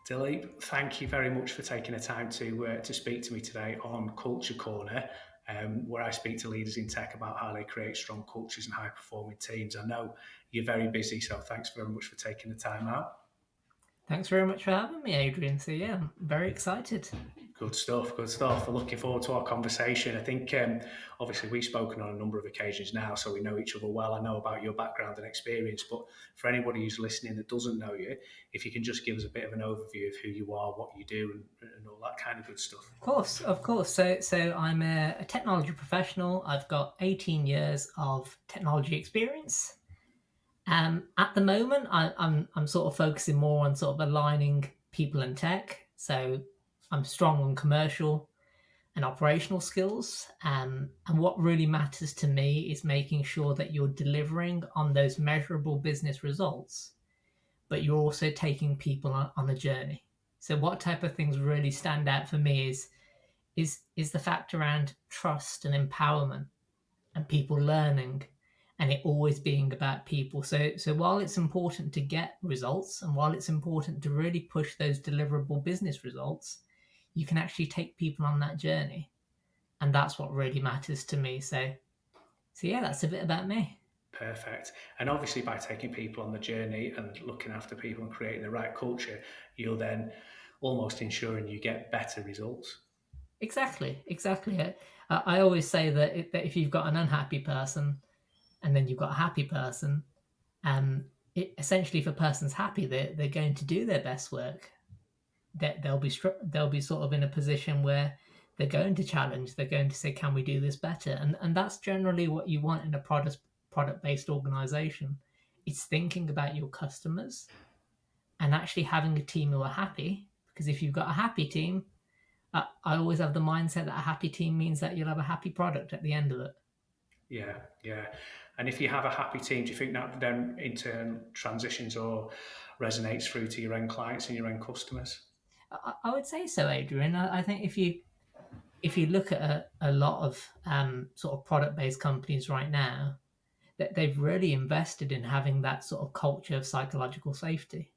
Dileep, thank you very much for taking the time to speak to me today on Culture Corner, where I speak to leaders in tech about how they create strong cultures and high-performing teams. I know you're very busy, so thanks very much for taking the time out. Thanks very much for having me, Adrian. So yeah, I'm very excited. Good stuff, good stuff. We're looking forward to our conversation. I think, obviously, we've spoken on a number of occasions now, so we know each other well. I know about your background and experience, but for anybody who's listening that doesn't know you, if you can just give us a bit of an overview of who you are, what you do, and all that kind of good stuff. Of course. So I'm a technology professional. I've got 18 years of technology experience. At the moment, I'm sort of focusing more on sort of aligning people and tech. So I'm strong on commercial and operational skills. And what really matters to me is making sure that you're delivering on those measurable business results, but you're also taking people on a journey. So what type of things really stand out for me is the fact around trust and empowerment and people learning, and it always being about people. So while it's important to get results, and while it's important to really push those deliverable business results, you can actually take people on that journey, and that's what really matters to me. So yeah, that's a bit about me. Perfect. And obviously, by taking people on the journey and looking after people and creating the right culture, you're then almost ensuring you get better results. Exactly. I always say that if you've got an unhappy person and then you've got a happy person, essentially if a person's happy, they're going to do their best work. That they'll be sort of in a position where they're going to challenge. They're going to say, "Can we do this better?" And that's generally what you want in a product based organization. It's thinking about your customers and actually having a team who are happy. Because if you've got a happy team, I always have the mindset that a happy team means that you'll have a happy product at the end of it. Yeah, yeah. And if you have a happy team, do you think that then in turn transitions or resonates through to your end clients and your end customers? I would say so, Adrian. I think if you look at a lot of sort of product based companies right now, that they've really invested in having that sort of culture of psychological safety,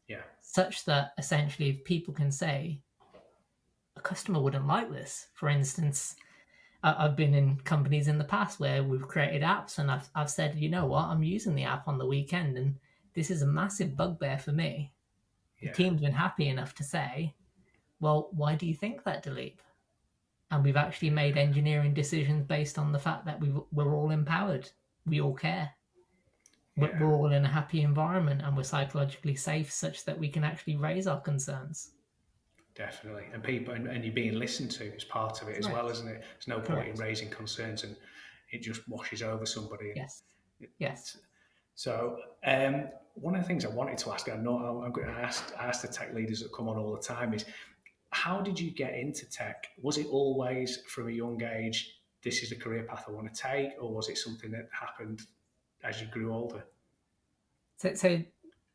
Yeah, such that essentially if people can say a customer wouldn't like this. For instance, I've been in companies in the past where we've created apps and I've said, you know what, I'm using the app on the weekend and this is a massive bugbear for me. The yeah, team's been happy enough to say, well, why do you think that, Dileep? And we've actually made engineering decisions based on the fact that we're all empowered. We all care. yeah. We're all in a happy environment and we're psychologically safe such that we can actually raise our concerns. Definitely. And people and you're being listened to is part of it as well, Correct. isn't it? There's no point in Correct. raising concerns and it just washes over somebody. And Yes. Yes. so, one of the things I wanted to ask, I know I ask the tech leaders that come on all the time, is how did you get into tech? Was it always from a young age, this is the career path I want to take, or was it something that happened as you grew older? So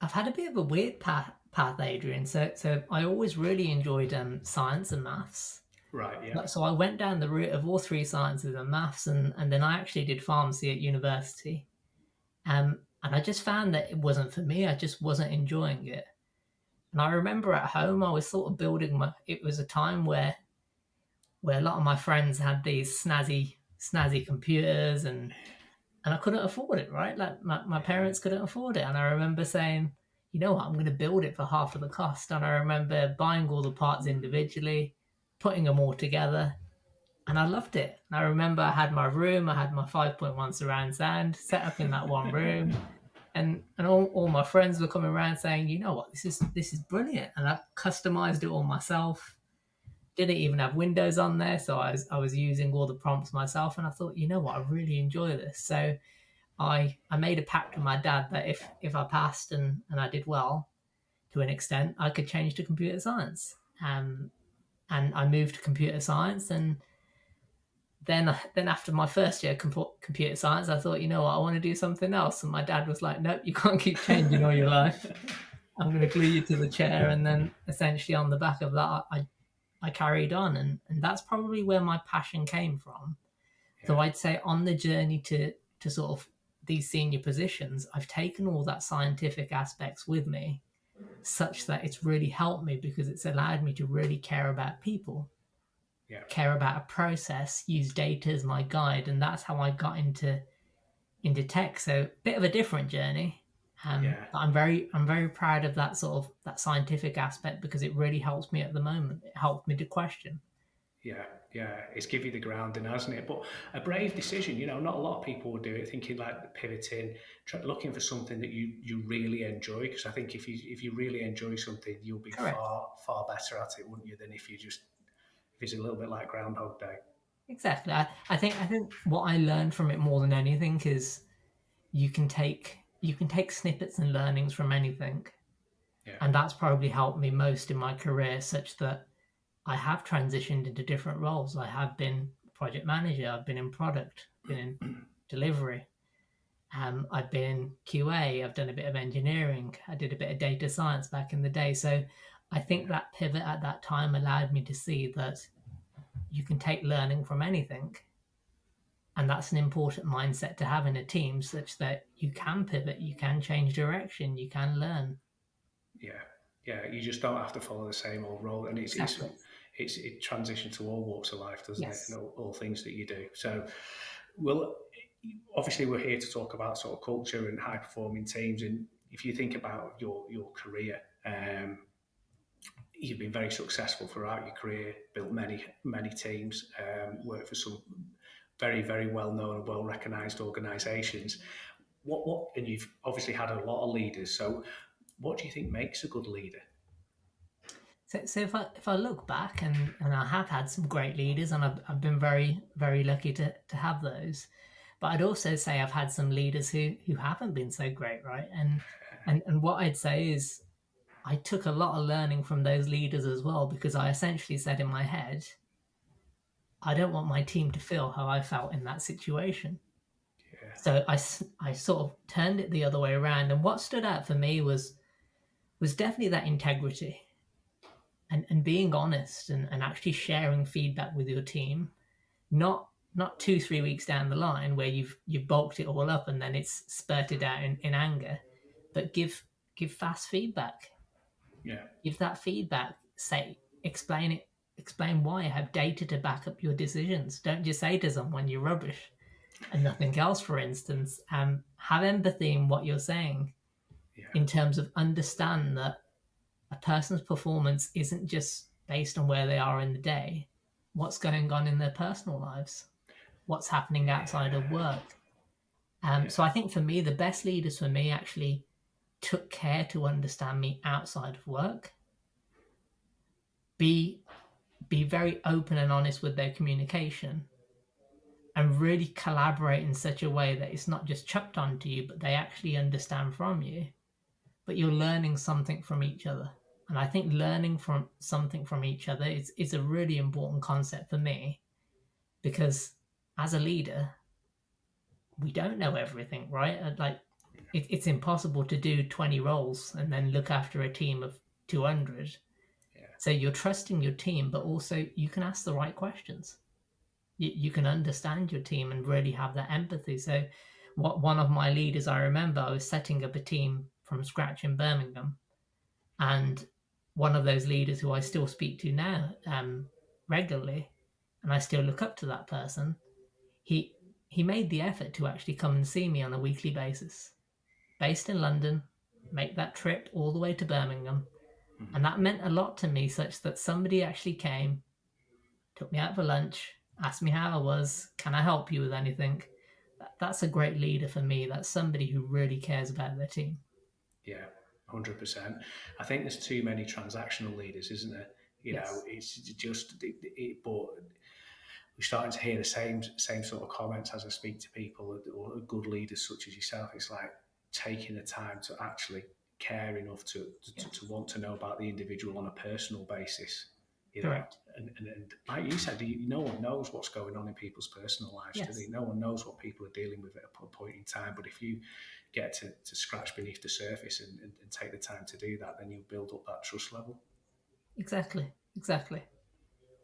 I've had a bit of a weird path, Adrian. So I always really enjoyed science and maths. Right, yeah, So I went down the route of all three sciences and maths, and then I actually did pharmacy at university. And I just found that it wasn't for me. I just wasn't enjoying it. And I remember at home, I was sort of building my. It was a time where a lot of my friends had these snazzy computers, and I couldn't afford it. Right, like my parents couldn't afford it, and I remember saying, you know what, I'm going to build it for half of the cost. And I remember buying all the parts individually, putting them all together, and I loved it. And I remember I had my room, I had my 5.1 surround sound set up in that one room, and all my friends were coming around saying, you know what, this is brilliant, and I customized it all myself. Didn't even have Windows on there, so I was using all the prompts myself, and I thought, you know what, I really enjoy this. So I made a pact with my dad that if I passed and I did well to an extent, I could change to computer science. And I moved to computer science, and then after my first year computer science, I thought, you know what, I want to do something else. And my dad was like, nope, you can't keep changing all your life. I'm going to glue you to the chair. And then essentially on the back of that, I carried on, and that's probably where my passion came from. yeah, So I'd say on the journey to sort of these senior positions, I've taken all that scientific aspects with me, such that it's really helped me because it's allowed me to really care about people, Yeah. care about a process, use data as my guide, and that's how I got into tech. So a bit of a different journey. Yeah. But I'm very proud of that sort of that scientific aspect because it really helps me at the moment. It helps me to question. Yeah, yeah, it's give you the grounding, hasn't it? But a brave decision, not a lot of people would do it. Thinking like pivoting, looking for something that you really enjoy. Because I think if you really enjoy something, you'll be Correct. far better at it, wouldn't you? Than if it's a little bit like Groundhog Day. Exactly. I think what I learned from it more than anything is you can take snippets and learnings from anything, Yeah, and that's probably helped me most in my career, such that I have transitioned into different roles. I have been project manager, I've been in product, been in delivery, I've been QA, I've done a bit of engineering, I did a bit of data science back in the day. So I think yeah, that pivot at that time allowed me to see that you can take learning from anything. And that's an important mindset to have in a team, such that you can pivot, you can change direction, you can learn. yeah, yeah. You just don't have to follow the same old role, and Exactly. it transitions to all walks of life, doesn't it? And Yes. all things that you do. So, well, obviously we're here to talk about sort of culture and high performing teams. And if you think about your career, you've been very successful throughout your career, built many teams, worked for some very well known and well recognised organisations. And you've obviously had a lot of leaders. So, what do you think makes a good leader? So if I look back, and I have had some great leaders, and I've been very lucky to have those, but I'd also say I've had some leaders who haven't been so great, right? And what I'd say is I took a lot of learning from those leaders as well, because I essentially said in my head, I don't want my team to feel how I felt in that situation. Yeah, So I sort of turned it the other way around, and what stood out for me was definitely that integrity, and being honest, and actually sharing feedback with your team, not 2 3 weeks down the line where you've bulked it all up and then it's spurted out in anger, but give fast feedback. yeah, Give that feedback. Say, explain it. Explain why. Have data to back up your decisions. Don't just say to someone you're rubbish and nothing else. For instance, have empathy in what you're saying, yeah, in terms of understand that a person's performance isn't just based on where they are in the day, what's going on in their personal lives, what's happening outside of yeah, work. So yeah, I think for me, the best leaders for me actually took care to understand me outside of work, be be very open and honest with their communication, and really collaborate in such a way that it's not just chucked onto you, but they actually understand from you, but you're learning something from each other. And I think learning from something from each other is a really important concept for me, because as a leader, we don't know everything, right? Like it's impossible to do 20 roles and then look after a team of 200. yeah, So you're trusting your team, but also you can ask the right questions. You can understand your team and really have that empathy. So, one of my leaders, I remember, I was setting up a team from scratch in Birmingham, and one of those leaders who I still speak to now, regularly, and I still look up to that person. He he made the effort to actually come and see me on a weekly basis, based in London, make that trip all the way to Birmingham, and that meant a lot to me, such that somebody actually came, took me out for lunch, asked me how I was, can I help you with anything? That's a great leader for me. That's somebody who really cares about their team. yeah. 100%. I think there's too many transactional leaders, isn't there? Yes. It's just but we're starting to hear the same sort of comments as I speak to people or good leaders such as yourself. It's like taking the time to actually care enough to Yes. want to know about the individual on a personal basis. Correct. And like you said, no one knows what's going on in people's personal lives, do they? Yes. No one knows what people are dealing with at a point in time. But if you get to scratch beneath the surface and take the time to do that, then you build up that trust level. Exactly. Exactly.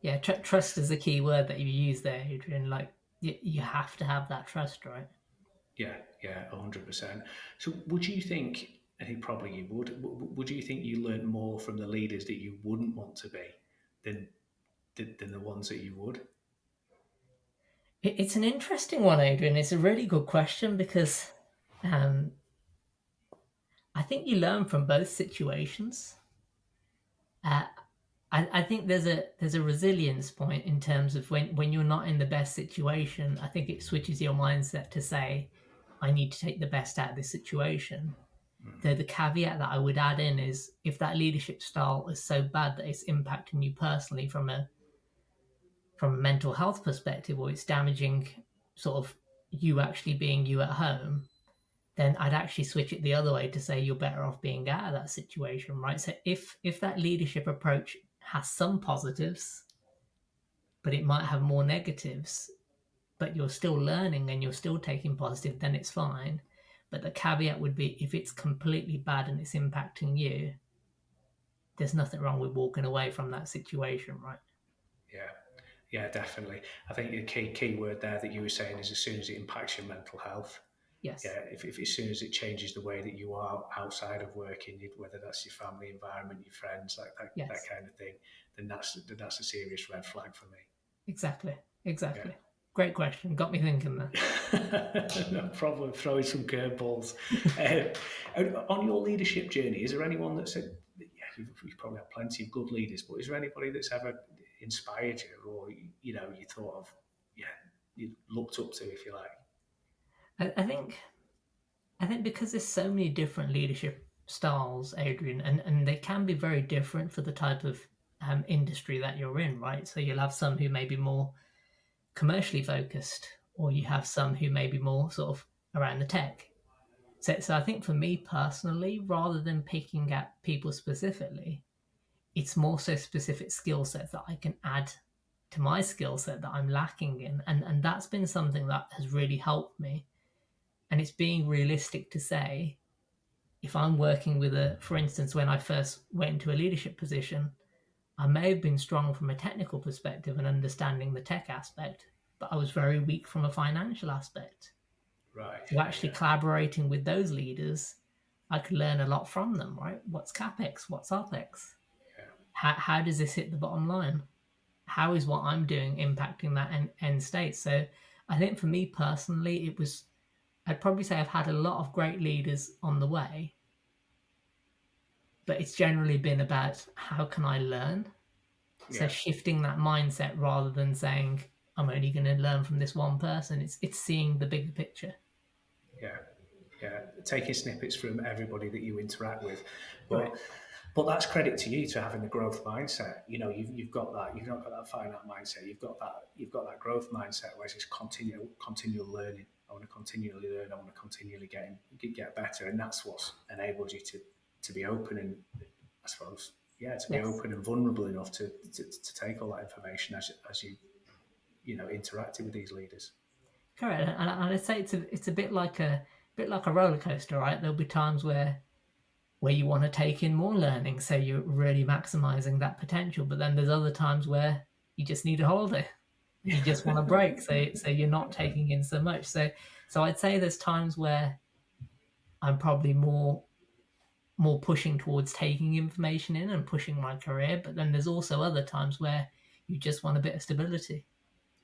Yeah. Trust is the key word that you use there, Adrian. Like you have to have that trust, right? Yeah, 100%. So would you think, I think probably you would you think you learn more from the leaders that you wouldn't want to be than than the ones that you would? It's an interesting one, Adrian. It's a really good question because um, I think you learn from both situations. Uh, I think there's a resilience point in terms of when you're not in the best situation. I think it switches your mindset to say, I need to take the best out of this situation. Though the caveat that I would add in is if that leadership style is so bad that it's impacting you personally from a mental health perspective, or it's damaging sort of you actually being you at home, then I'd actually switch it the other way to say you're better off being out of that situation, right? So if that leadership approach has some positives, but it might have more negatives, but you're still learning and you're still taking positive, then it's fine. But the caveat would be if it's completely bad and it's impacting you, there's nothing wrong with walking away from that situation, right? Yeah, yeah, definitely. I think the key word there that you were saying is as soon as it impacts your mental health. Yes, Yeah, if as soon as it changes the way that you are outside of working, whether that's your family environment, your friends, like that yes, kind of thing, then that's a serious red flag for me. exactly, Yeah. exactly. Great question. Got me thinking there. No problem. Throwing some curveballs. On your leadership journey, is there anyone that said, yeah, you've probably had plenty of good leaders, but is there anybody that's ever inspired you, or you thought of, yeah, you looked up to, if you like? I think because there's so many different leadership styles, Adrian, and they can be very different for the type of industry that you're in, right? So you'll have some who may be more commercially focused, or you have some who may be more sort of around the tech. So I think for me personally, rather than picking at people specifically, it's more so specific skill sets that I can add to my skill set that I'm lacking in. And that's been something that has really helped me. And it's being realistic to say, if I'm working with for instance, when I first went into a leadership position, I may have been strong from a technical perspective and understanding the tech aspect, but I was very weak from a financial aspect. Right. So actually collaborating with those leaders, I could learn a lot from them, right? What's CapEx? What's OpEx? Yeah. How does this hit the bottom line? How is what I'm doing impacting that end state? So I think for me personally, I'd probably say I've had a lot of great leaders on the way, but it's generally been about how can I learn? So Yeah. shifting that mindset rather than saying I'm only going to learn from this one person, it's seeing the bigger picture. Yeah. Yeah. Taking snippets from everybody that you interact with, but Correct. that's credit to you to having the growth mindset. You've got that. You've not got that finite mindset. You've got that growth mindset, where it's continual learning. I want to continually learn. I want to continually get better, and that's what's enabled you to be open and, I suppose, yeah, to be Yes. open and vulnerable enough to take all that information as you interacting with these leaders. Correct. And I'd say it's a bit like a roller coaster, right? There'll be times where you want to take in more learning, so you're really maximizing that potential. But then there's other times where you just need a holiday and you just want to break, so you're not taking in so much. So I'd say there's times where I'm probably more pushing towards taking information in and pushing my career. But then there's also other times where you just want a bit of stability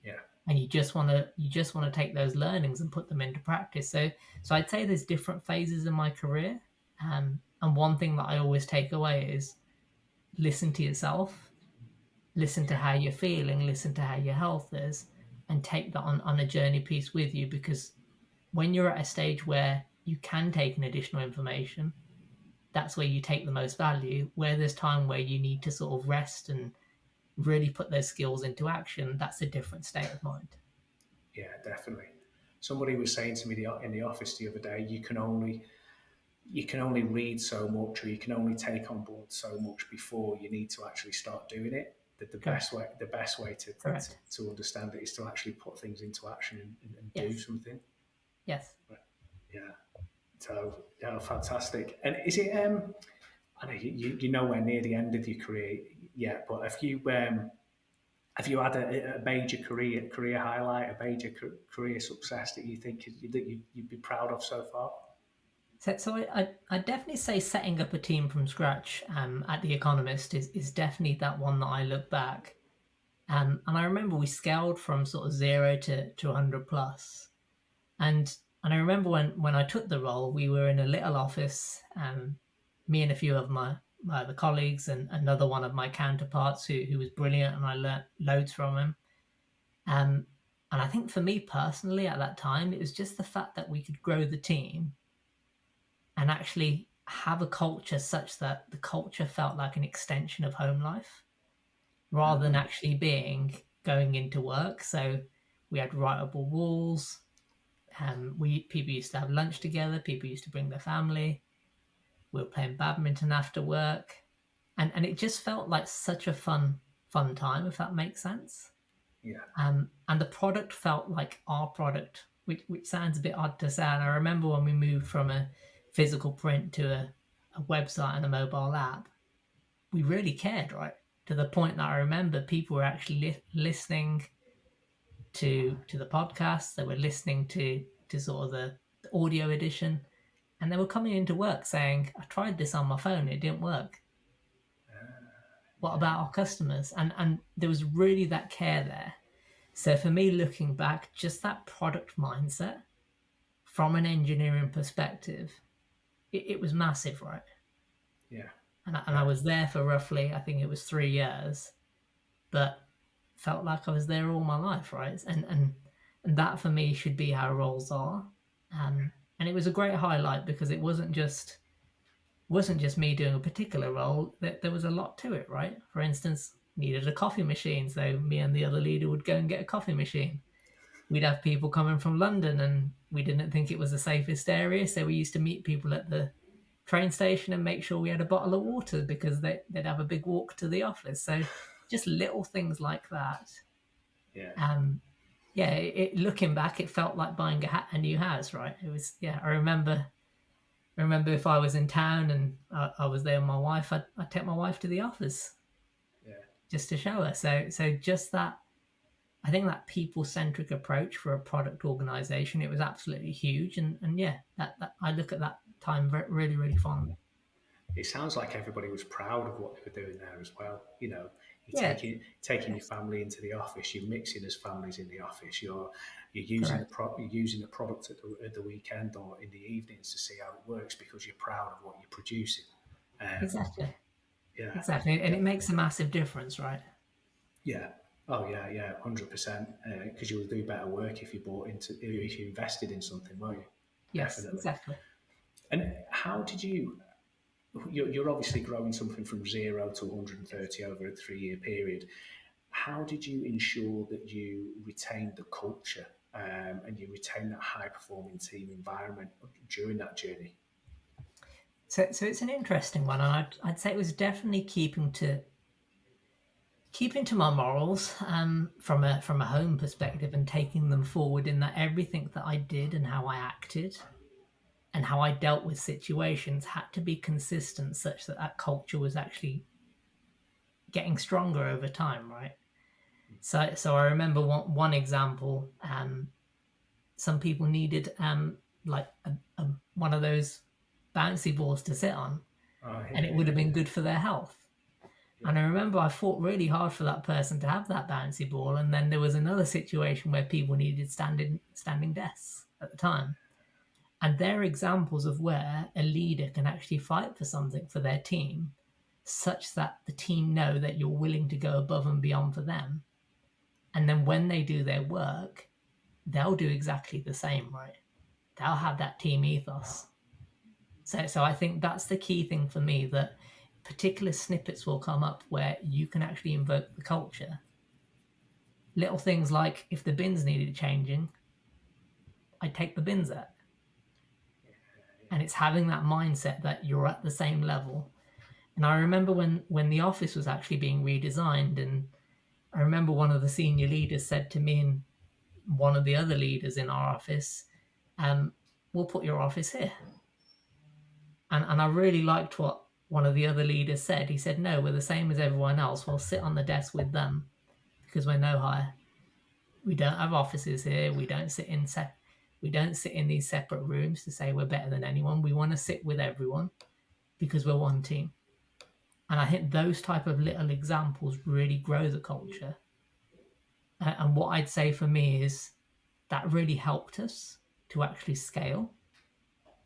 Yeah, and you just want to take those learnings and put them into practice. So I'd say there's different phases in my career. And one thing that I always take away is listen to yourself, listen to yeah, how you're feeling, listen to how your health is, and take that on a journey piece with you. Because when you're at a stage where you can take an additional information, that's where you take the most value. Where there's time where you need to sort of rest and really put those skills into action, that's a different state of mind. yeah, definitely. Somebody was saying to me in the office the other day, you can only read so much, or you can only take on board so much before you need to actually start doing it. That the Correct. best way Correct. to understand it is to actually put things into action and do Yes. something. Yes. Yeah. So yeah, fantastic. And is it? I know you're nowhere near the end of your career yet, but have you? Have you had a major career highlight, a major career success that you think that you'd be proud of so far? So I definitely say setting up a team from scratch at The Economist is definitely that one that I look back. And I remember we scaled from sort of 0 to 100 plus. And I remember when I took the role, we were in a little office, me and a few of my other colleagues and another one of my counterparts who was brilliant, and I learnt loads from him. Um, and I think for me personally at that time, it was just the fact that we could grow the team and actually have a culture such that the culture felt like an extension of home life rather than actually being going into work. So we had writable walls. People used to have lunch together. People used to bring their family. We were playing badminton after work, and it just felt like such a fun time, if that makes sense. Yeah. And the product felt like our product, which sounds a bit odd to say. And I remember when we moved from a physical print to a website and a mobile app, we really cared, right? To the point that I remember people were actually listening to the podcast. They were listening to sort of the audio edition, and they were coming into work saying, "I tried this on my phone, it didn't work. What about our customers?" And there was really that care there. So for me, looking back, just that product mindset from an engineering perspective, it was massive, right? Yeah. And I was there for roughly, I think it was 3 years, but felt like I was there all my life, right? And that for me should be how roles are. And it was a great highlight because it wasn't just me doing a particular role. There was a lot to it, right? For instance, needed a coffee machine, so me and the other leader would go and get a coffee machine. We'd have people coming from London, and we didn't think it was the safest area, so we used to meet people at the train station and make sure we had a bottle of water because they'd have a big walk to the office. So just little things like that. Yeah. Looking back, it felt like buying a new house, right? It was, yeah. I remember if I was in town and I was there with my wife, I'd take my wife to the office Yeah. just to show her. So just that, I think that people-centric approach for a product organization, it was absolutely huge. And yeah, that I look at that time really, really fondly. It sounds like everybody was proud of what they were doing there as well. You know, you're Yeah, taking your family into the office. You're mixing as families in the office. You're using correct. you're using the product at the weekend or in the evenings to see how it works because you're proud of what you're producing. Um, Exactly. yeah, Exactly. And yeah, it makes a massive difference, right? yeah. Oh yeah, yeah, 100%. Because you'll do better work if if you invested in something, won't you? Yes, Definitely. exactly. And how did you? You're obviously growing something from 0 to 130 over a 3 year period. How did you ensure that you retained the culture and you retained that high performing team environment during that journey? So it's an interesting one, and I'd say it was definitely keeping to my morals from a home perspective and taking them forward in that everything that I did and how I acted and how I dealt with situations had to be consistent such that that culture was actually getting stronger over time, right? So I remember one example. Some people needed like one of those bouncy balls to sit on, Oh, and yeah, it would have been good for their health. And I remember I fought really hard for that person to have that bouncy ball. And then there was another situation where people needed standing desks at the time. And they're examples of where a leader can actually fight for something for their team, such that the team know that you're willing to go above and beyond for them. And then when they do their work, they'll do exactly the same, right? They'll have that team ethos. So I think that's the key thing for me, that particular snippets will come up where you can actually invoke the culture. Little things like if the bins needed changing, I'd take the bins out. And it's having that mindset that you're at the same level. And I remember when the office was actually being redesigned, and I remember one of the senior leaders said to me and one of the other leaders in our office, we'll put your office here. And I really liked what one of the other leaders said. He said, no, we're the same as everyone else. We'll sit on the desk with them because we're no hire. We don't have offices here. We don't sit in these separate rooms to say we're better than anyone. We want to sit with everyone because we're one team. And I think those type of little examples really grow the culture. And what I'd say for me is that really helped us to actually scale,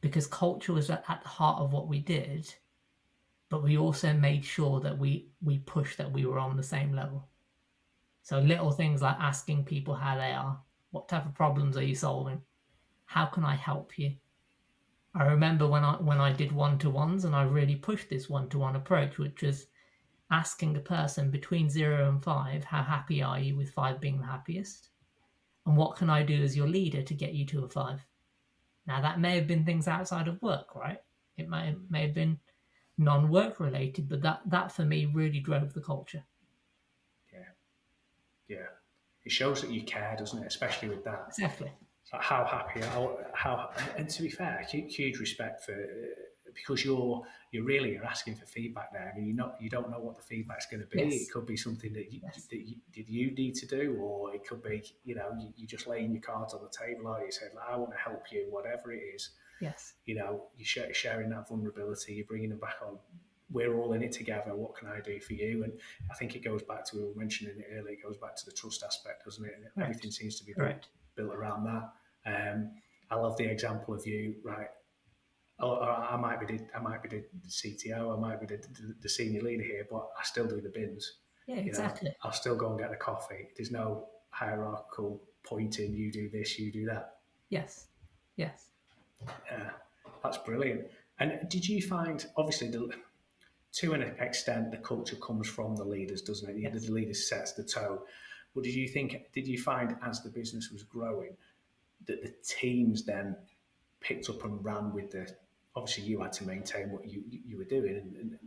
because culture was at the heart of what we did, but we also made sure that we pushed that we were on the same level. So little things like asking people how they are, what type of problems are you solving, how can I help you? I remember when I did one-to-ones, and I really pushed this one-to-one approach, which was asking a person between 0 and 5, how happy are you, with 5 being the happiest? And what can I do as your leader to get you to a 5? Now, that may have been things outside of work, right? It may have been non-work related, but that for me really drove the culture. Yeah. It shows that you care, doesn't it? Especially with that. Exactly. Like how happy, how, and to be fair, huge respect for, because you're really asking for feedback there. I mean, you don't know what the feedback's going to be. Yes. It could be something that Yes. that you need to do, or it could be, you just laying your cards on the table, or you said, like, I want to help you, whatever it is. Yes. You're sharing that vulnerability, you're bringing them back on. We're all in it together. What can I do for you? And I think it goes back to, we were mentioning it earlier, it goes back to the trust aspect, doesn't it? And Right. everything seems to be built around that. I love the example of you, right? I might be the CTO, I might be the senior leader here, but I still do the bins. Yeah, exactly. I'll still go and get the coffee. There's no hierarchical pointing, you do this, you do that. Yes. Yes. Yeah, that's brilliant. And did you find, obviously, to an extent, the culture comes from the leaders, doesn't it? Yes. The leaders sets the tone. But did you find as the business was growing that the teams then picked up and ran with obviously you had to maintain what you were doing,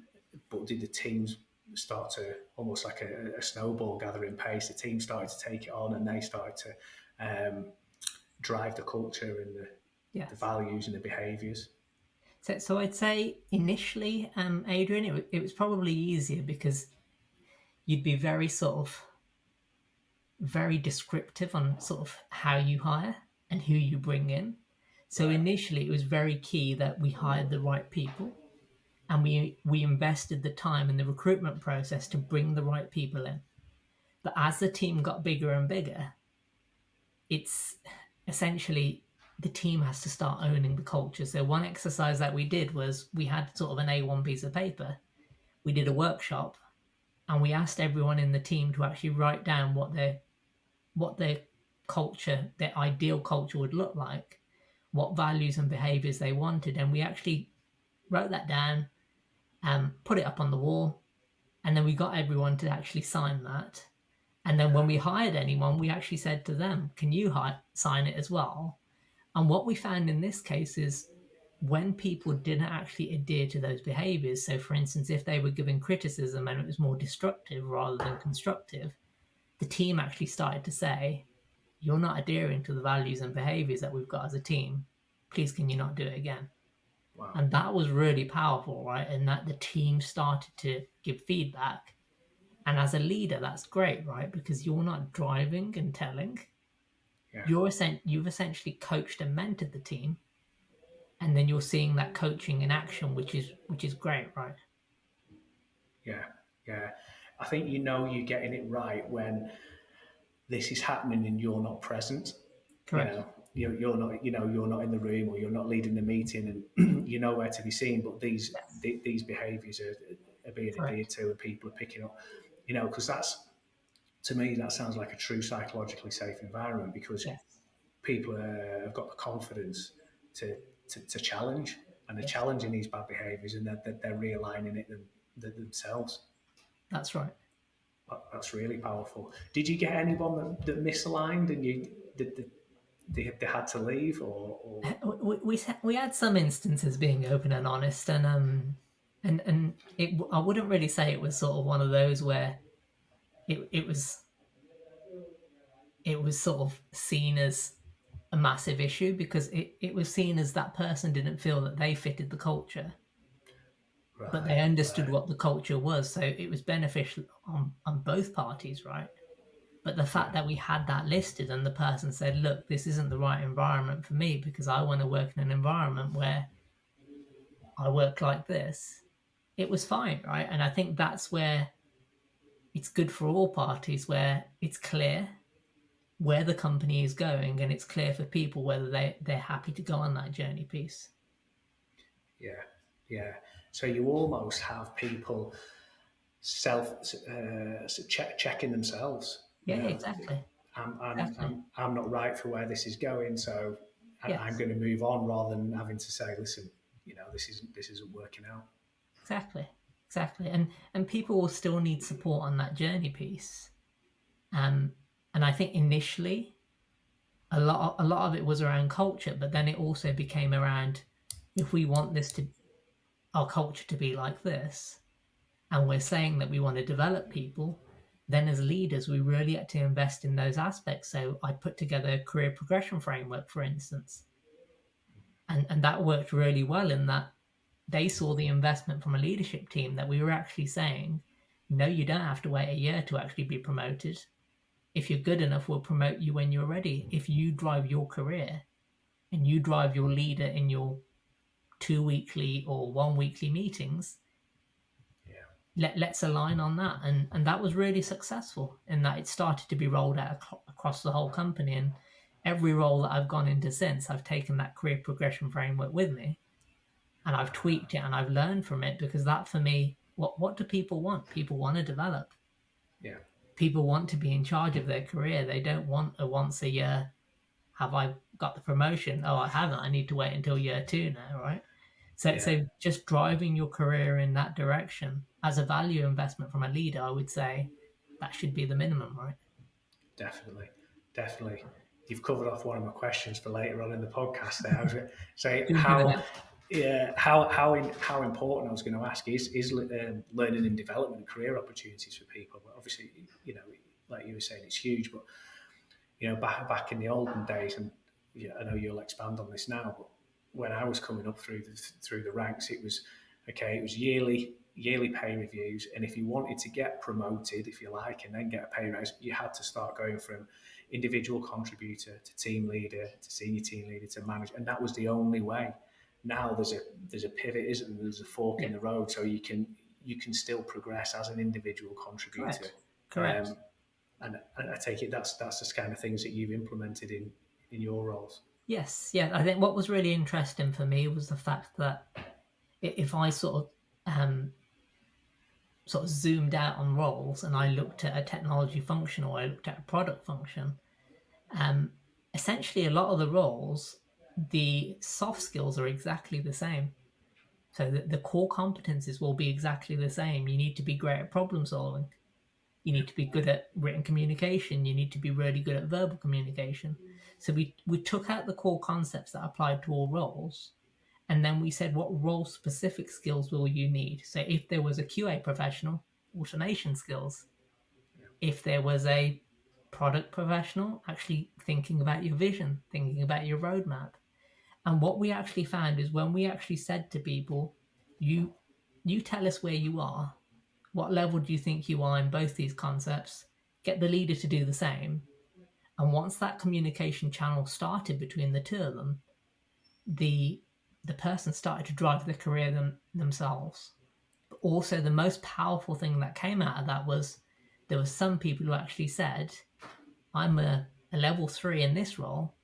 but did the teams start to, almost like a snowball gathering pace, the team started to take it on and they started to drive the culture and the values and the behaviours? So I'd say initially, Adrian, it was probably easier because you'd be very descriptive on sort of how you hire and who you bring in. So initially it was very key that we hired the right people, and we invested the time in the recruitment process to bring the right people in. But as the team got bigger and bigger, it's essentially the team has to start owning the culture. So one exercise that we did was, we had sort of an A1 piece of paper. We did a workshop and we asked everyone in the team to actually write down what their culture, their ideal culture would look like, what values and behaviors they wanted. And we actually wrote that down and put it up on the wall. And then we got everyone to actually sign that. And then when we hired anyone, we actually said to them, can you sign it as well? And what we found in this case is, when people didn't actually adhere to those behaviors, so for instance, if they were giving criticism and it was more destructive rather than constructive, the team actually started to say, you're not adhering to the values and behaviors that we've got as a team. Please, can you not do it again? Wow. And that was really powerful, right? And that the team started to give feedback. And as a leader, that's great, right? Because you're not driving and telling. Yeah. You've essentially coached and mentored the team, and then you're seeing that coaching in action, which is great, right? Yeah. I think you're getting it right when this is happening and you're not present. Correct. You're not in the room, or you're not leading the meeting, and you're nowhere to be seen. But these behaviours are being adhered to, and people are picking up. Because that's, to me, that sounds like a true psychologically safe environment, because people have got the confidence to challenge, and they're challenging these bad behaviours, and they're realigning it themselves. That's right. That's really powerful. Did you get anyone that misaligned and they had to leave, or? We had some instances, being open and honest, and I wouldn't really say it was sort of one of those where it was sort of seen as a massive issue, because it was seen as that person didn't feel that they fitted the culture, but they understood what the culture was, so it was beneficial on both parties, right? But the fact that we had that listed and the person said, look, this isn't the right environment for me because I want to work in an environment where I work like this, it was fine, right? And I think that's where it's good for all parties, where it's clear where the company is going and it's clear for people whether they're happy to go on that journey piece. Yeah, yeah. So you almost have people checking themselves. You Yeah, know, exactly. Exactly. I'm not right for where this is going, so I'm Yes, going to move on rather than having to say, listen, this isn't working out. exactly. Exactly. And people will still need support on that journey piece. Um, and I think initially a lot of it was around culture, but then it also became around if we want our culture to be like this, and we're saying that we want to develop people, then as leaders, we really had to invest in those aspects. So I put together a career progression framework, for instance, and that worked really well in that they saw the investment from a leadership team that we were actually saying, no, you don't have to wait a year to actually be promoted. If you're good enough, we'll promote you when you're ready. If you drive your career and you drive your leader in your 2 weekly or 1 weekly meetings, Yeah, let's align on that. And that was really successful in that it started to be rolled out across the whole company. And every role that I've gone into since, I've taken that career progression framework with me and I've tweaked it and I've learned from it, because that for me, what do people want? People want to develop. yeah, People want to be in charge of their career. They don't want a once a year, have I got the promotion? Oh, I haven't. I need to wait until year 2 now, right? So, yeah. so just driving your career in that direction as a value investment from a leader, I would say that should be the minimum, right? Definitely, definitely. You've covered off one of my questions for later on in the podcast. There, I was going to say Who's gonna how, that? yeah, how important I was going to ask is learning and development and career opportunities for people. But obviously, like you were saying, it's huge. But back in the olden days, and I know you'll expand on this now, but when I was coming up through the ranks, it was okay. It was yearly pay reviews, and if you wanted to get promoted, if you like, and then get a pay rise, you had to start going from individual contributor to team leader to senior team leader to manager, and that was the only way. Now there's a pivot, isn't there? There's a fork Yeah, in the road, so you can still progress as an individual contributor. correct. Correct. Um, and I take it that's the kind of things that you've implemented in your roles. Yes, yeah. I think what was really interesting for me was the fact that if I sort of zoomed out on roles and I looked at a technology function or I looked at a product function, um, essentially a lot of the roles, the soft skills are exactly the same. So the core competencies will be exactly the same. You need to be great at problem solving. You Yeah, need to be good at written communication. You need to be really good at verbal communication. So we took out the core concepts that applied to all roles, and then we said what role specific skills will you need. So if there was a QA professional, automation skills. If there was a product professional, actually thinking about your vision, thinking about your roadmap. And what we actually found is when we actually said to people, you you tell us where you are, what level do you think you are in both these concepts, get the leader to do the same. And once that communication channel started between the two of them, the the person started to drive their career themselves. But also the most powerful thing that came out of that was there were some people who actually said, I'm a level 3 in this role.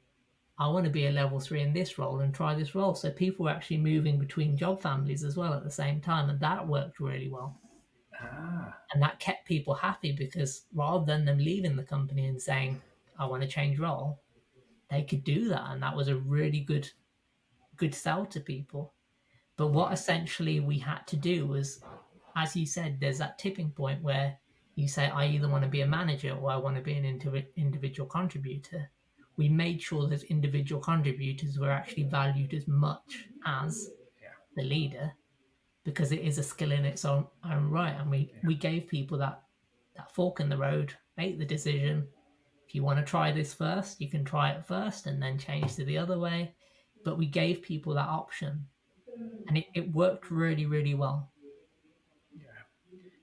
I want to be a level 3 in this role and try this role. So people were actually moving between job families as well at the same time. And that worked really well. ah, And that kept people happy because rather than them leaving the company and saying, I want to change role, they could do that. And that was a really good sell to people. But what yeah, essentially we had to do was, as you said, there's that tipping point where you say, I either want to be a manager or I want to be an individual contributor. We made sure that individual contributors were actually valued as much as yeah, the leader, because it is a skill in its own right. And we yeah, gave people that fork in the road, make the decision. If you want to try this first, you can try it first and then change to the other way. But we gave people that option and it worked really, really well. yeah.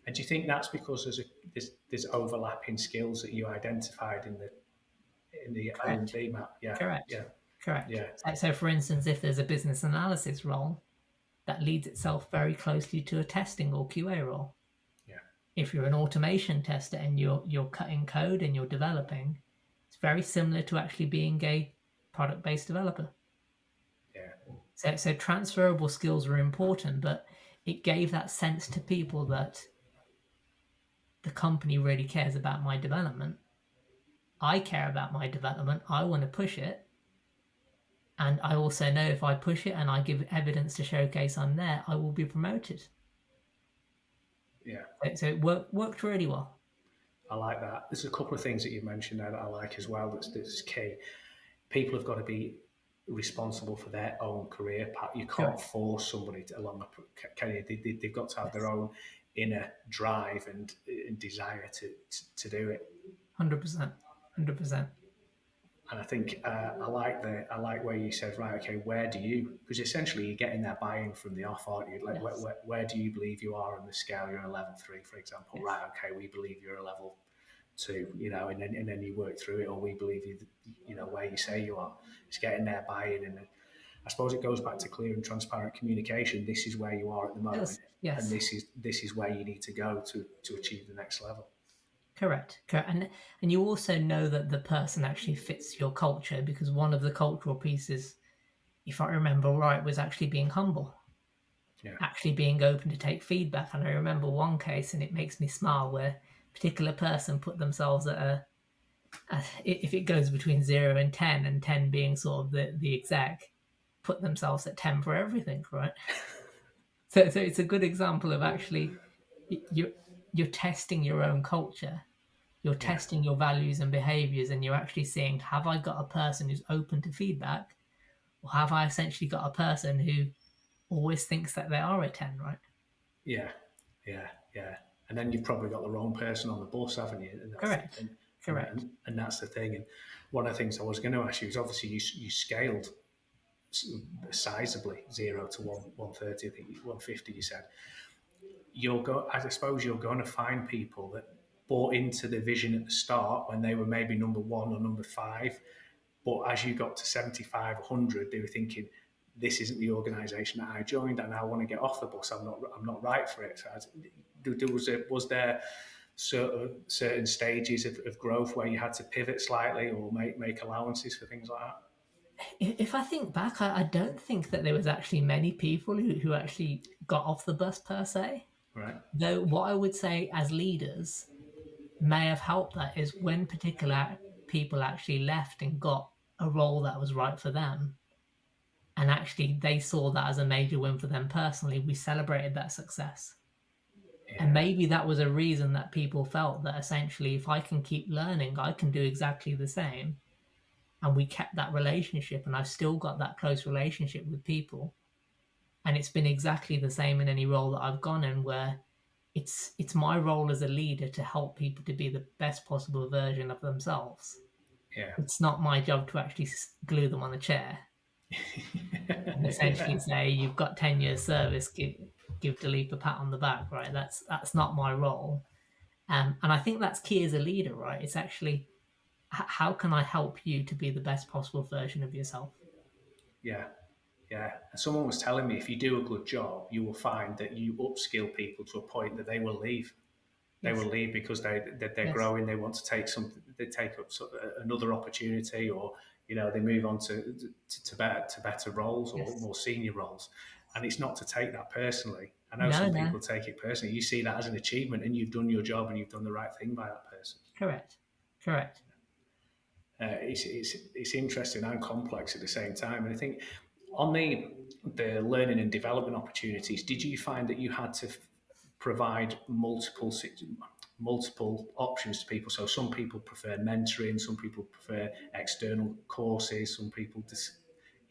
And do you think that's because there's overlapping skills that you identified in the Correct. L&D map. Yeah, Correct. yeah, Correct. yeah, So, for instance, if there's a business analysis role, that leads itself very closely to a testing or QA role. yeah, If you're an automation tester and you're cutting code and you're developing, it's very similar to actually being a product-based developer. yeah, So transferable skills were important, but it gave that sense to people that the company really cares about my development. I care about my development. I want to push it. And I also know if I push it and I give evidence to showcase I'm there, I will be promoted. yeah. So it worked really well. I like that. There's a couple of things that you mentioned there that I like as well. That's key. People have got to be responsible for their own career path. You can't Correct. force somebody along a career. They've got to have their Yes. own inner drive and desire to do it. 100%. 100%. And I think I like where you said, right, okay, where do you, because essentially you're getting that buy-in from the off, aren't you? Like Yes. where do you believe you are on the scale? You're a level 3, for example, Yes. right? Okay, we believe you're a level 2, and then you work through it, or we believe where you say you are. It's getting their buy-in, and I suppose it goes back to clear and transparent communication. This is where you are at the moment, Yes. and Yes. this is where you need to go to achieve the next level. Correct. Correct. And you also know that the person actually fits your culture, because one of the cultural pieces, if I remember right, was actually being humble, Yeah, actually being open to take feedback. And I remember one case, and it makes me smile, where a particular person put themselves at if it goes between 0 and 10, and 10 being sort of the exec, put themselves at 10 for everything, right? So it's a good example of actually you're testing your own culture, you're yeah, testing your values and behaviors, and you're actually seeing, have I got a person who's open to feedback, or have I essentially got a person who always thinks that they are a 10, right? yeah, yeah, yeah. And then you've probably got the wrong person on the bus, haven't you? And that's Correct. Correct. and that's the thing. And one of the things I was going to ask you is obviously you scaled sizably 0 to 130, I think 150. You said I suppose you're going to find people that bought into the vision at the start when they were maybe number 1 or number 5, but as you got to 75, 100, they were thinking, this isn't the organisation that I joined, and I want to get off the bus. I'm not right for it. So was there certain stages of growth where you had to pivot slightly or make allowances for things like that? If I think back, I don't think that there was actually many people who actually got off the bus per se. Right. Though what I would say as leaders may have helped that is when particular people actually left and got a role that was right for them, and actually they saw that as a major win for them personally, we celebrated that success. And Yeah. maybe that was a reason that people felt that essentially, if I can keep learning, I can do exactly the same. And we kept that relationship, and I've still got that close relationship with people. And it's been exactly the same in any role that I've gone in, where it's my role as a leader to help people to be the best possible version of themselves. Yeah. It's not my job to actually glue them on a chair and essentially say, you've got 10 years service, give Dileep a pat on the back, right? That's not my role. And I think that's key as a leader, right? It's actually, how can I help you to be the best possible version of yourself? Yeah. Yeah. And someone was telling me if you do a good job, you will find that you upskill people to a point that they will leave. They Yes. will leave because they're Yes. growing. They want to take something. They take up another opportunity, or they move on to better roles or Yes. more senior roles. And it's not to take that personally. I know No, some no. people take it personally. You see that as an achievement, and you've done your job, and you've done the right thing by that person. Correct. Correct. It's interesting and complex at the same time. And I think on the learning and development opportunities, did you find that you had to provide multiple options to people? So some people prefer mentoring, some people prefer external courses, some people just,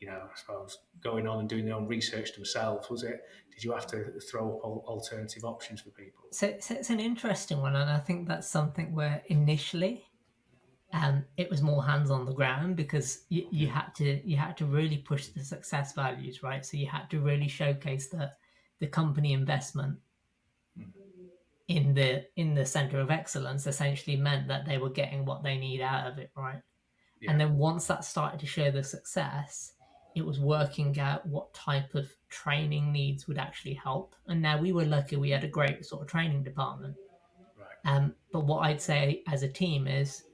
I suppose, going on and doing their own research themselves. Did you have to throw up alternative options for people? So it's an interesting one, and I think that's something where initially it was more hands on the ground, because you had to really push the success values, right? So you had to really showcase that the company investment in the center of excellence essentially meant that they were getting what they need out of it, right? Yeah. And then once that started to show the success, it was working out what type of training needs would actually help. And now we were lucky we had a great sort of training department. Right. But what I'd say as a team is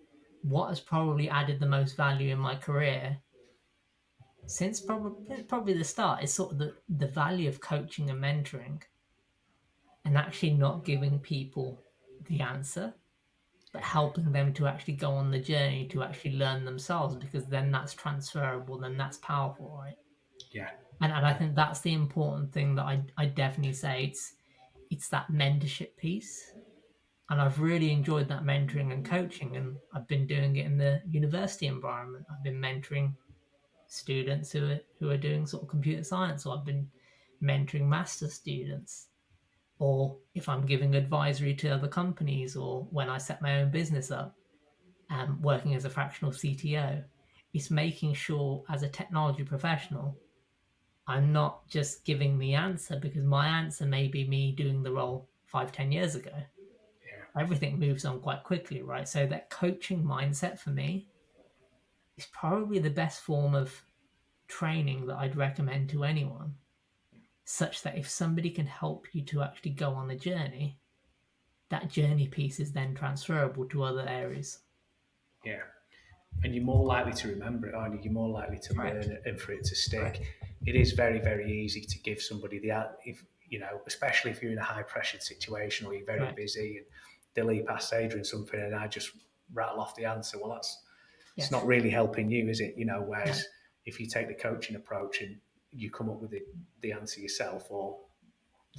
what has probably added the most value in my career since probably the start is sort of the value of coaching and mentoring, and actually not giving people the answer, but helping them to actually go on the journey to actually learn themselves, because then that's transferable, then that's powerful, right? Yeah. And I think that's the important thing that I definitely say. It's that mentorship piece. And I've really enjoyed that mentoring and coaching, and I've been doing it in the university environment. I've been mentoring students who are doing sort of computer science, or I've been mentoring master's students, or if I'm giving advisory to other companies, or when I set my own business up, working as a fractional CTO. It's making sure as a technology professional, I'm not just giving the answer, because my answer may be me doing the role 5-10 years ago. Yeah. Everything moves on quite quickly, right? So that coaching mindset for me is probably the best form of training that I'd recommend to anyone, such that if somebody can help you to actually go on a journey, that journey piece is then transferable to other areas. Yeah. And you're more likely to remember it, aren't you? You're more likely to Correct. learn it and for it to stick. Correct. It is very, very easy to give somebody if especially if you're in a high pressured situation or you're very Correct. busy, and Dileep asks Adrian something and I just rattle off the answer. Well, it's Yes. not really helping you, is it? Whereas No. if you take the coaching approach and you come up with the answer yourself, or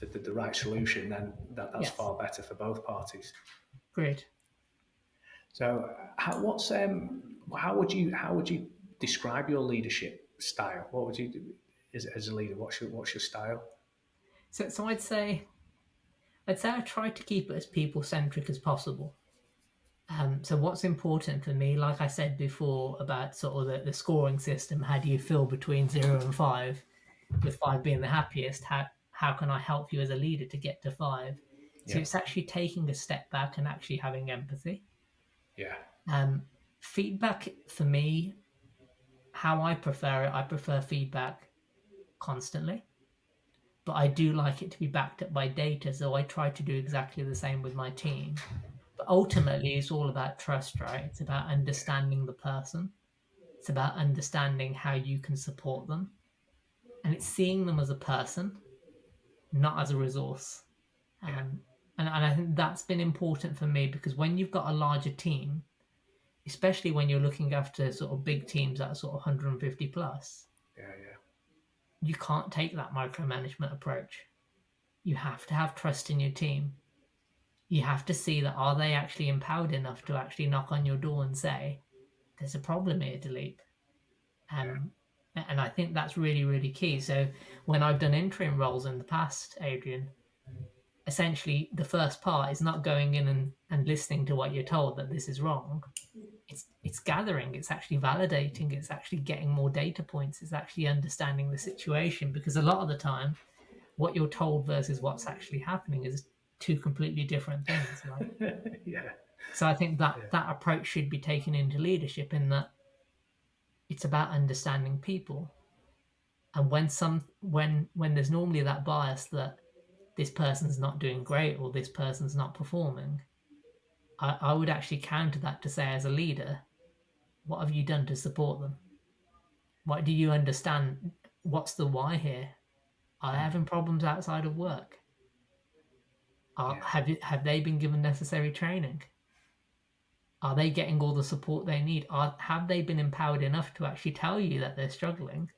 the right solution, then that's Yes. far better for both parties. Great. So, how would you describe your leadership style? What would you do as a leader? What's your style? So I'd say I try to keep it as people centric as possible. So what's important for me, like I said before about sort of the scoring system, how do you feel between 0 and 5, with 5 being the happiest? How can I help you as a leader to get to 5? So Yeah. it's actually taking a step back and actually having empathy. Yeah. Feedback for me, how I prefer it, I prefer feedback constantly, but I do like it to be backed up by data. So I try to do exactly the same with my team. But ultimately, it's all about trust, right? It's about understanding the person. It's about understanding how you can support them. And it's seeing them as a person, not as a resource. Yeah. And I think that's been important for me, because when you've got a larger team, especially when you're looking after sort of big teams that are sort of 150 plus, Yeah. Yeah. you can't take that micromanagement approach. You have to have trust in your team. You have to see that, are they actually empowered enough to actually knock on your door and say, there's a problem here, Dileep. And I think that's really, really key. So when I've done interim roles in the past, Adrian, essentially the first part is not going in and listening to what you're told that this is wrong. It's gathering, it's actually validating, it's actually getting more data points, it's actually understanding the situation, because a lot of the time what you're told versus what's actually happening is two completely different things, right? Yeah. So I think that approach should be taken into leadership, in that it's about understanding people. And when there's normally that bias that this person's not doing great or this person's not performing, I would actually counter that to say, as a leader, what have you done to support them? What do you understand? What's the why here? Are they having problems outside of work? Have they been given necessary training? Are they getting all the support they need? Have they been empowered enough to actually tell you that they're struggling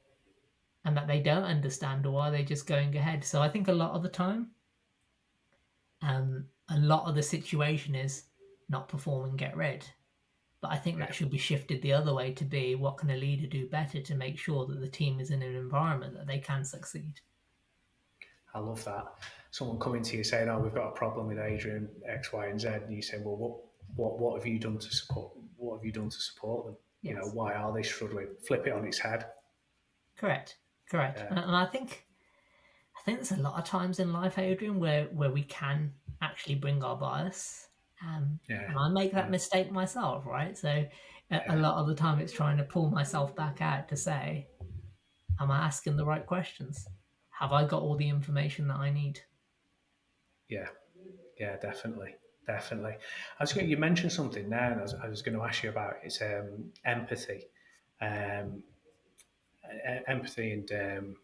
and that they don't understand, or are they just going ahead? So I think a lot of the time, a lot of the situation is not perform and get rid. But I think that should be shifted the other way to be, what can a leader do better to make sure that the team is in an environment that they can succeed? I love that. Someone coming to you saying, "Oh, we've got a problem with Adrian X, Y, and Z," and you say, "Well, what have you done to support? What have you done to support them? Yes. Why are they struggling?" Flip it on its head. Correct. And I think there's a lot of times in life, Adrian, where we can actually bring our bias. Yeah. And I make that Yeah. mistake myself, right? So a Yeah. lot of the time it's trying to pull myself back out to say, am I asking the right questions? Have I got all the information that I need? Yeah. Yeah, definitely. Definitely. You mentioned something there, and I was going to ask you about it's empathy. Um, Empathy and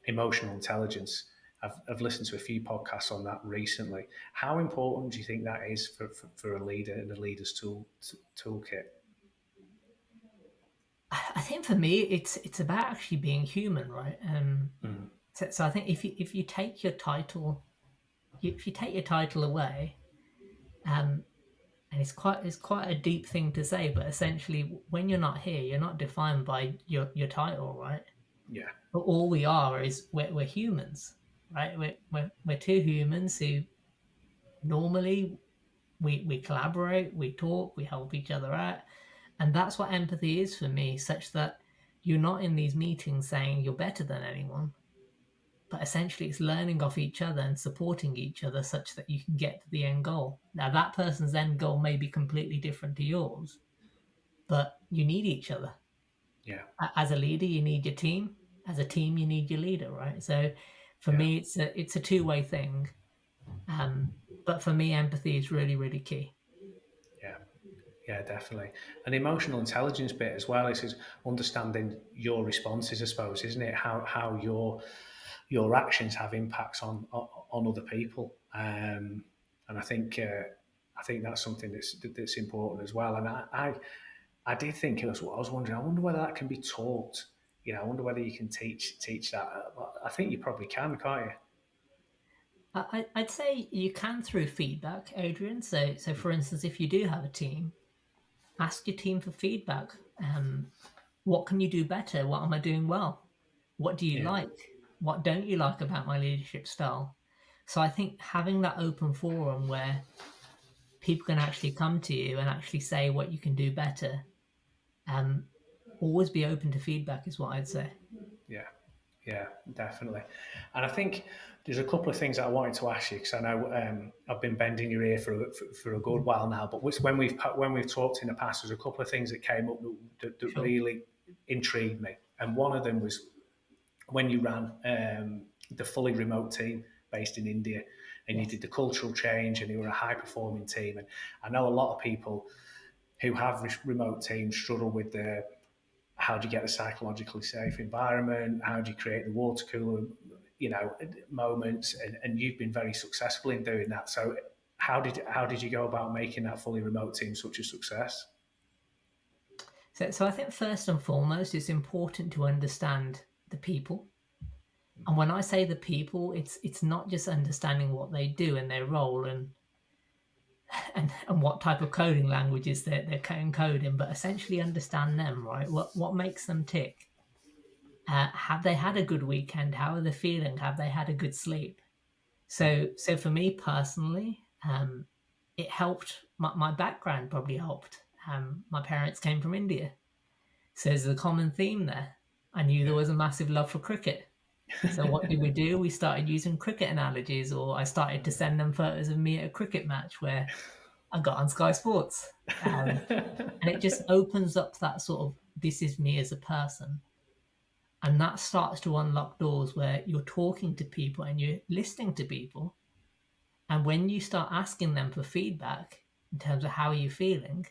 emotional intelligence. I've listened to a few podcasts on that recently. How important do you think that is for a leader and a leader's toolkit? I think for me, it's about actually being human, right? Mm. So I think if you take your title, if you take your title away, um, and it's quite a deep thing to say, but essentially, when you're not here, you're not defined by your title, right? Yeah, But all we are is we're humans, right? We're two humans who normally we collaborate, we talk, we help each other out, and that's what empathy is for me. Such that you're not in these meetings saying you're better than anyone, but essentially it's learning off each other and supporting each other such that you can get to the end goal. Now that person's end goal may be completely different to yours, but you need each other. yeah, As a leader, you need your team. As a team, you need your leader, right? So for yeah, me, it's a two-way thing. Um, but for me, empathy is really, really key. yeah. Yeah, definitely. And the emotional intelligence bit as well is understanding your responses, I suppose, isn't it? How your actions have impacts on other people. And I think that's something that's important as well. And I did think I was wondering. I wonder whether that can be taught. You know, I wonder whether you can teach that. I think you probably can't you? I'd say you can through feedback, Adrian. So for instance, if you do have a team, ask your team for feedback. What can you do better? What am I doing well? What do you Yeah, like? What don't you like about my leadership style? So I think having that open forum where people can actually come to you and actually say what you can do better, um, always be open to feedback is what I'd say. yeah. Yeah, definitely. And I think there's a couple of things that I wanted to ask you because I know I've been bending your ear for a good while now. But when we've talked in the past, there's a couple of things that came up that Sure. really intrigued me. And one of them was when you ran the fully remote team based in India, and you Yes. did the cultural change, and you were a high performing team. And I know a lot of people who have remote teams struggle with the how do you get a psychologically safe environment? How do you create the water cooler, moments? And you've been very successful in doing that. So how did you go about making that fully remote team such a success? So I think first and foremost, it's important to understand the people. And when I say the people, it's not just understanding what they do and their role and what type of coding languages they're coding, but essentially understand them, right? What makes them tick? Have they had a good weekend? How are they feeling? Have they had a good sleep? So for me personally, it helped. My background probably helped. My parents came from India, so there's a common theme there. I knew there Yeah. was a massive love for cricket. So what did we do? We started using cricket analogies, or I started to send them photos of me at a cricket match where I got on Sky Sports. And it just opens up that sort of this is me as a person. And that starts to unlock doors where you're talking to people and you're listening to people. And when you start asking them for feedback in terms of how are you feeling,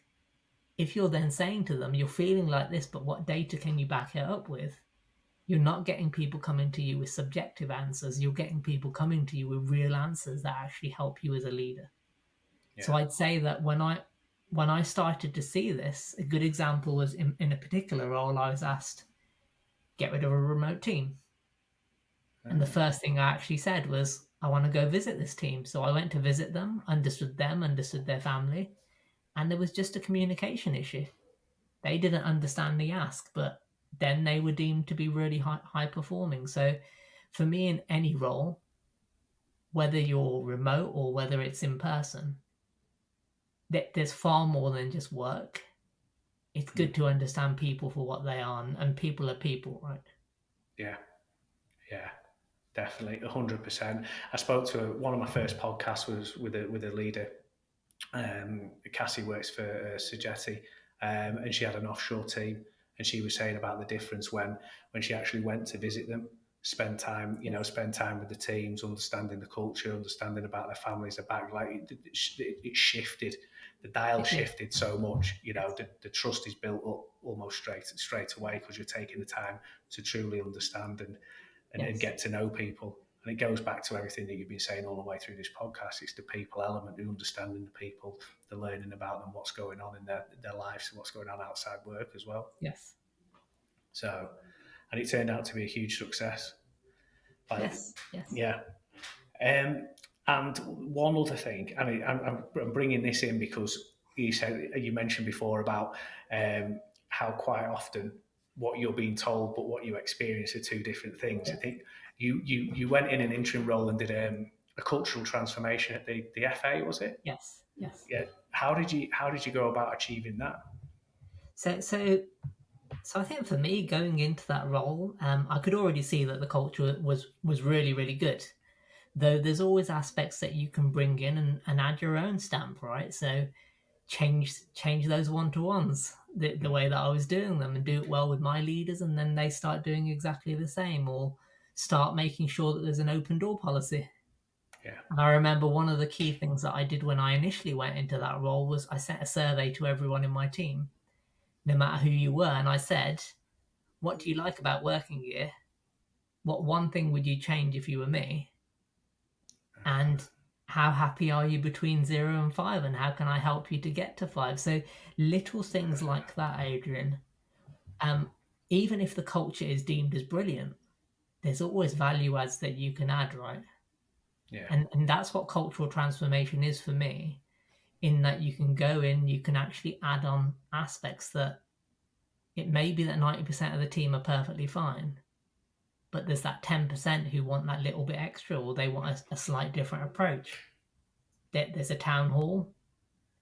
if you're then saying to them, you're feeling like this, but what data can you back it up with? You're not getting people coming to you with subjective answers. You're getting people coming to you with real answers that actually help you as a leader. So Yeah. I'd say that when I started to see this, a good example was in a particular role I was asked, get rid of a remote team. And the first thing I actually said was, I want to go visit this team. So I went to visit them, understood their family, and there was just a communication issue. They didn't understand the ask, but then they were deemed to be really high performing. So for me, in any role, whether you're remote or whether it's in person, there's far more than just work. It's good to understand people for what they are, and people are people, right? Yeah. Yeah. definitely, 100%. I spoke to one of my first podcasts was with a leader. Cassie works for Sogeti, and she had an offshore team, and she was saying about the difference when she actually went to visit them, Yes. spend time with the teams, understanding the culture, understanding about their families, their back. Like it shifted, the dial It did. shifted so much. Yes. The trust is built up almost straight away because you're taking the time to truly understand and Yes. get to know people. And it goes back to everything that you've been saying all the way through this podcast. It's the people element, the understanding the people, the learning about them, what's going on in their lives, and what's going on outside work as well. Yes. So, and it turned out to be a huge success. Like, Yes. Yes. yeah. Um, and one other thing, I mean, I'm bringing this in because you mentioned before about how quite often what you're being told but what you experience are two different things. I Yes. think you went in an interim role and did a cultural transformation at the FA, was it? Yes. Yes. Yeah. How did you go about achieving that? So, so, so I think for me, going into that role, I could already see that the culture was really, really good. Though there's always aspects that you can bring in and add your own stamp, right? So change those one-to-ones the way that I was doing them and do it well with my leaders, and then they start doing exactly the same, or start making sure that there's an open door policy. Yeah. And I remember one of the key things that I did when I initially went into that role was I sent a survey to everyone in my team, no matter who you were, and I said, what do you like about working here? What one thing would you change if you were me? And how happy are you between 0 and 5, and how can I help you to get to 5? So little things like that, Adrian. um, Even if the culture is deemed as brilliant, there's always value adds that you can add, right? Yeah. And that's what cultural transformation is for me, in that you can go in, you can actually add on aspects that it may be that 90% of the team are perfectly fine, but there's that 10% who want that little bit extra, or they want a slight different approach. There's a town hall,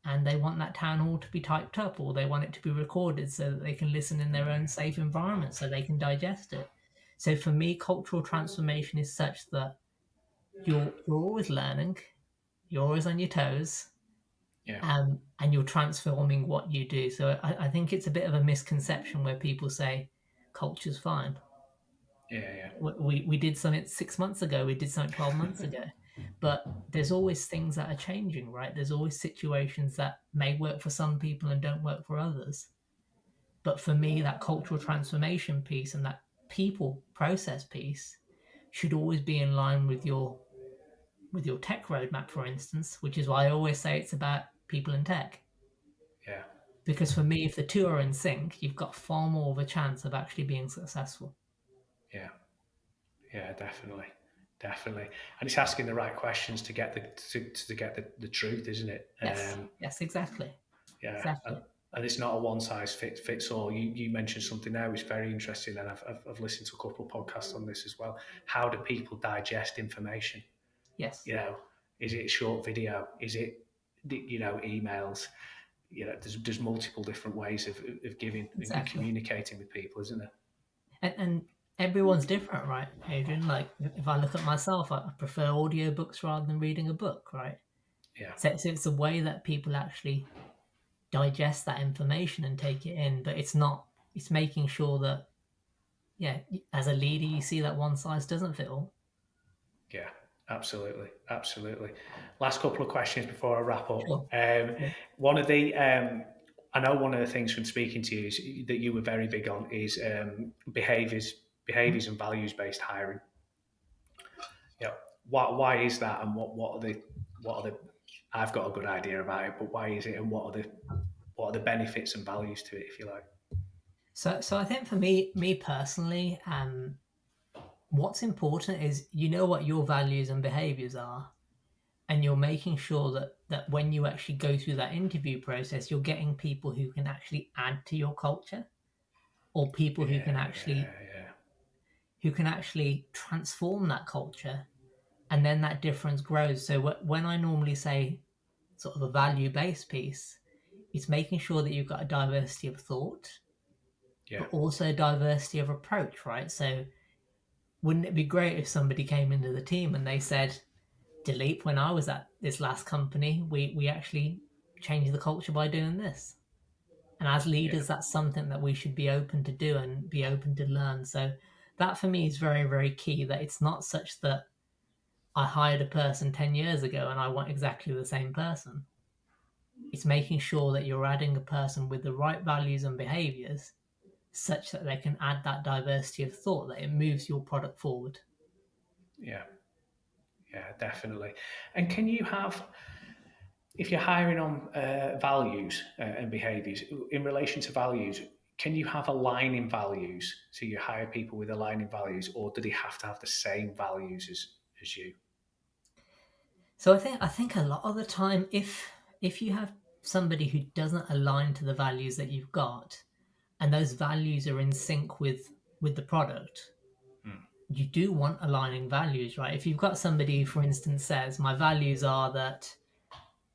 and they want that town hall to be typed up, or they want it to be recorded so that they can listen in their own safe environment so they can digest it. So for me, cultural transformation is such that you're always learning, you're always on your toes, Yeah. and you're transforming what you do. So I think it's a bit of a misconception where people say culture's fine. Yeah. We did something 6 months ago, we did something 12 months ago. But there's always things that are changing, right? There's always situations that may work for some people and don't work for others. But for me, that cultural transformation piece and that people process piece should always be in line with your tech roadmap, for instance, which is why I always say it's about people and tech. Yeah. Because for me, if the two are in sync, you've got far more of a chance of actually being successful. Yeah. Yeah, definitely, definitely, and it's asking the right questions to get to get the truth, isn't it? Yes, yes, exactly, Yeah, exactly. and it's not a one size fits all. You mentioned something there which is very interesting, and I've listened to a couple of podcasts on this as well. How do people digest information? Yes, You know, is it a short video? Is it emails? There's multiple different ways of giving and exactly. communicating with people, isn't there? And everyone's different, right, Adrian? Like, if I look at myself, I prefer audiobooks rather than reading a book, right? Yeah, So it's a way that people actually digest that information and take it in, but it's making sure that, yeah, as a leader, you see that one size doesn't fit all. yeah. Absolutely, absolutely. Last couple of questions before I wrap up. Sure. Sure. One of the, I know one of the things from speaking to you is, that you were very big on is behaviours and values based hiring. Yeah. Why is that, and what are the? I've got a good idea about it, but why is it, and what are the benefits and values to it, if you like? So I think for me personally, what's important is you know what your values and behaviors are, and you're making sure that when you actually go through that interview process, you're getting people who can actually add to your culture, or people Yeah, yeah, who can actually transform that culture, and then that difference grows. So when I normally say sort of a value based piece, it's making sure that you've got a diversity of thought, yeah, but also diversity of approach, right? So wouldn't it be great if somebody came into the team and they said, Dileep, when I was at this last company, we actually changed the culture by doing this. And as Yeah, leaders, that's something that we should be open to do and be open to learn. So that for me is very, very key, that it's not such that I hired a person 10 years ago and I want exactly the same person. It's making sure that you're adding a person with the right values and behaviors such that they can add that diversity of thought, that it moves your product forward. yeah, yeah, definitely. And can you have, if you're hiring on values and behaviours, in relation to values, can you have aligning values? So you hire people with aligning values, or do they have to have the same values as you? So I think a lot of the time, if you have somebody who doesn't align to the values that you've got, and those values are in sync with the product, Mm. you do want aligning values, right? If you've got somebody who, for instance, says my values are that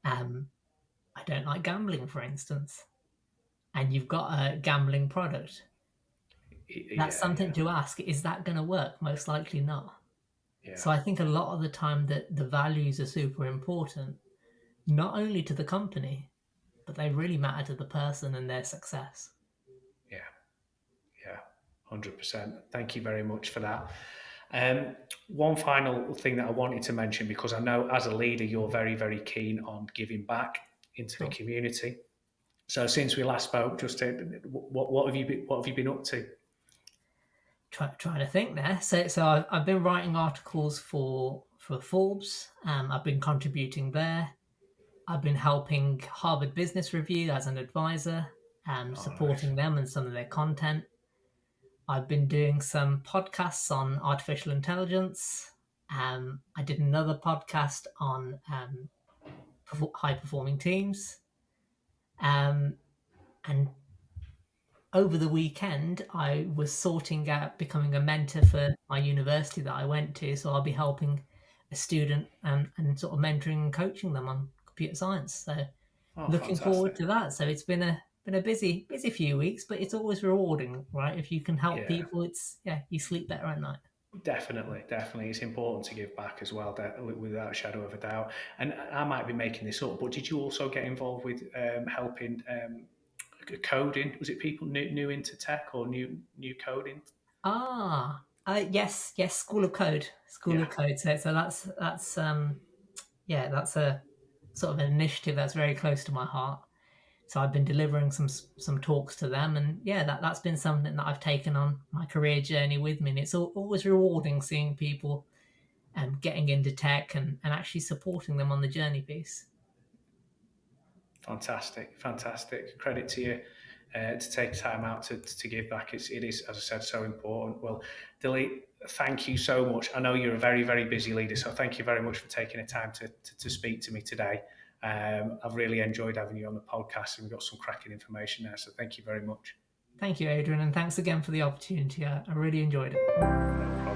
um, I don't like gambling, for instance, and you've got a gambling product, that's Yeah, something yeah, to ask: is that going to work? Most likely not. yeah, So I think a lot of the time that the values are super important, not only to the company, but they really matter to the person and their success. yeah, yeah, 100%. Thank you very much for that. One final thing that I wanted to mention, because I know as a leader you're very, very keen on giving back into the Sure. community. So since we last spoke, just what have you been up to? Trying to think there. So I've been writing articles for Forbes. I've been contributing there. I've been helping Harvard Business Review as an advisor, Oh, nice. supporting them and some of their content. I've been doing some podcasts on artificial intelligence. I did another podcast on high performing teams. Um, and over the weekend, I was sorting out becoming a mentor for my university that I went to. So I'll be helping a student and sort of mentoring and coaching them on computer science. So Oh, looking forward fantastic. to that. So it's been a busy few weeks, but it's always rewarding, right? If you can help Yeah, people, it's yeah, you sleep better at night. definitely, definitely. It's important to give back as well, without a shadow of a doubt. And I might be making this up, but did you also get involved with helping coding? Was it people new into tech or new coding? Yes, School of Code, School Yeah. of Code. So that's yeah, that's a sort of an initiative that's very close to my heart. So I've been delivering some talks to them, and yeah, that's been something that I've taken on my career journey with me. And it's always rewarding seeing people getting into tech and actually supporting them on the journey piece. Fantastic, fantastic. Credit to you to take time out to give back. It is, as I said, so important. Well, Dileep, thank you so much. I know you're a very, very busy leader, so thank you very much for taking the time to speak to me today. I've really enjoyed having you on the podcast, and we've got some cracking information there. So thank you very much. Thank you, Adrian, and thanks again for the opportunity. I really enjoyed it. No problem.